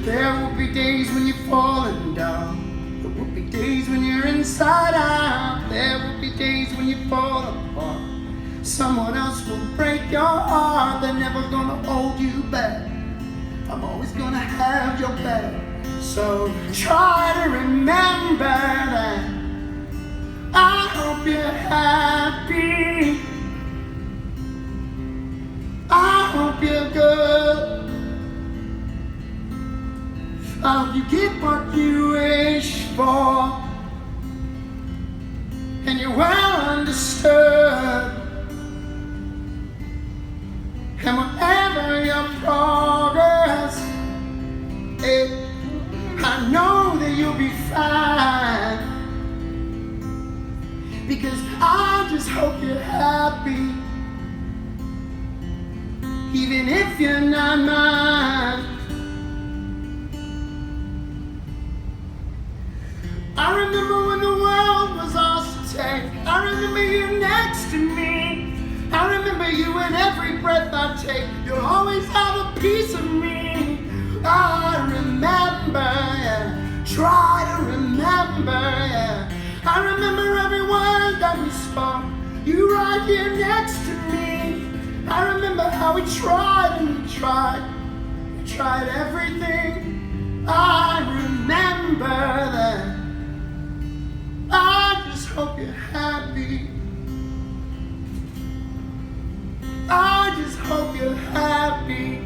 There will be days when you're falling down. There will be days when you're inside out. There will be days when you fall apart. Someone else will break your heart. They're never gonna hold you back. I'm always gonna have your back. So try to remember that. I hope you're happy. I hope you're good. I hope you get what you wish for, and you're well understood. And whatever your progress, I know that you'll be fine. Because I just hope you're happy, even if you're not mine. I remember when the world was ours to take. I remember you next to me. I remember you in every breath I take. You'll always have a piece of me. I remember, yeah. Try to remember, yeah. I remember every word that we spoke. You right here next to me. I remember how we tried and we tried. We tried everything. I remember that. I just hope you're happy. I just hope you're happy.